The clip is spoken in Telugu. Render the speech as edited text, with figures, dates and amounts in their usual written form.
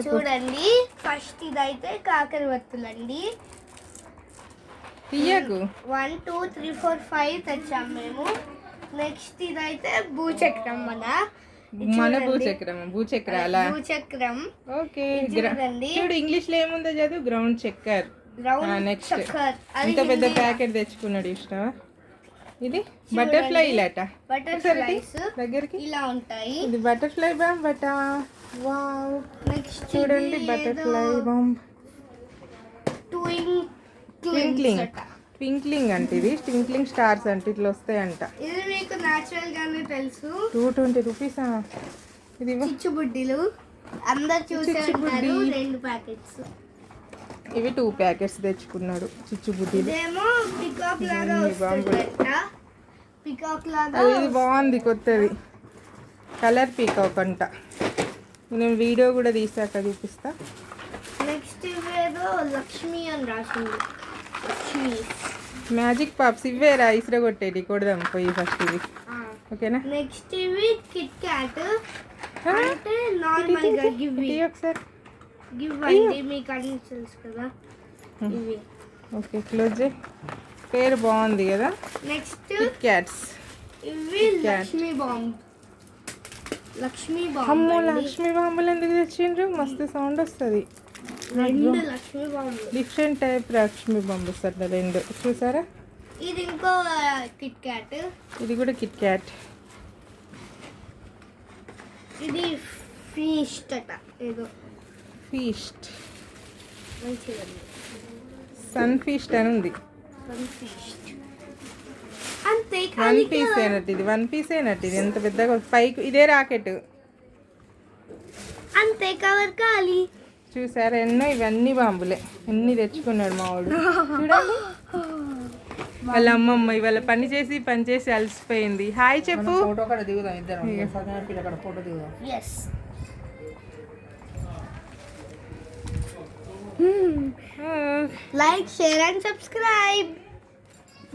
చూడండి ఫస్ట్ ఇదైతే కాకరవత్తులండి. తీయకు 1 2 3 4 5 తెచ్చాం మేము. నెక్స్ట్ ఇదైతే భూచక్రం మన భూచక్రాల భూచక్రం. ఓకే చూడండి చూడు ఇంగ్లీష్ లో ఏముందో చదువు. గ్రౌండ్ చక్కర్. నెక్స్ట్ ఇంత పెద్ద ప్యాకెట్ తెచ్చుకున్నాడు ఇష్టమా. ఇది బటర్ఫ్లై ఇలాట బటర్ఫ్లైస్ దగ్గరికి ఇలా ఉంటాయి. ఇది బటర్ఫ్లై బాంబ్ బట. వావ్ నెక్స్ట్ చూడండి బటర్ఫ్లై బాంబ్. ట్వింక్లింగ్ ట్వింక్లింగ్ అంటే ఇది ట్వింక్లింగ్ స్టార్స్ అంటే ఇట్లా వస్తాయంట. ఇది మీకు నేచురల్ గానే తెలుసు. 220 రూపీస్. ఇది చిచ్చుబుడ్డిలు అందరు చూసే ఉంటారు. 2 ప్యాకెట్స్. ఇవి 2 ప్యాకెట్స్ తెచ్చుకున్నాడు చిచ్చుబుడ్డిలు. ఇదేమో పికాక్ లాగా వస్తుందంట. పికాక్ లాగా ఇది బాగుంది కొత్తది. కలర్ పీకాక్ అంట. నేను వీడియో కూడా తీసాక చూపిస్తా. నెక్స్ట్ ఇవేదో లక్ష్మి అని రాసింది. లక్ష్మి మ్యాజిక్ పాప్స్ ఇవేరా ఇసురగొట్టేది కొడదాం పోయి ఫస్ట్ ఇవి. ఓకేనా. నెక్స్ట్ ఇవి కిట్ క్యాట్ అంటే నార్మల్ గా గివ్ ఒకసారి గివ్ అండి మీకు అన్ని తెలుసు కదా ఇవి. ఓకే క్లోజ్ చేయి. పేరు బాగుంది కదా. Next kit cats. ఇవి లక్ష్మి బాంబ్. లక్ష్మి బాంబ్. అమ్మో లక్ష్మి బాంబులు ఎందుకు తెచ్చిండ్రు. మస్తు సౌండ్ వస్తుంది. 2 Lakshmi bomb. Different type Lakshmi bomb వస్తుంది 2 చూసారా. ఇది ఇంకో కిట్ క్యాట్. ఇది కూడా కిట్ క్యాట్. ఇది ఫీస్ట్ అట ఏదో ఫీస్ట్. మంచిగా సన్ ఫీస్ట్ అని ఉంది. ఫీస్ట్ అంతే. 1 పీస్ అయినట్టు ఇది. 1 పీస్ అయినట్టు ఇది. ఎంత పెద్దగా పైకి ఇదే రాకెట్. అంతే కవర్ ఖాళీ. చూసారా ఎన్నో ఇవన్నీ బాంబులే. ఎన్ని తెచ్చుకున్నాడు మా వాడు. చూడండి వాళ్ళ అమ్మమ్మ ఇవాళ పని చేసి అలసిపోయింది. హాయ్ చెప్పు. Like share and subscribe.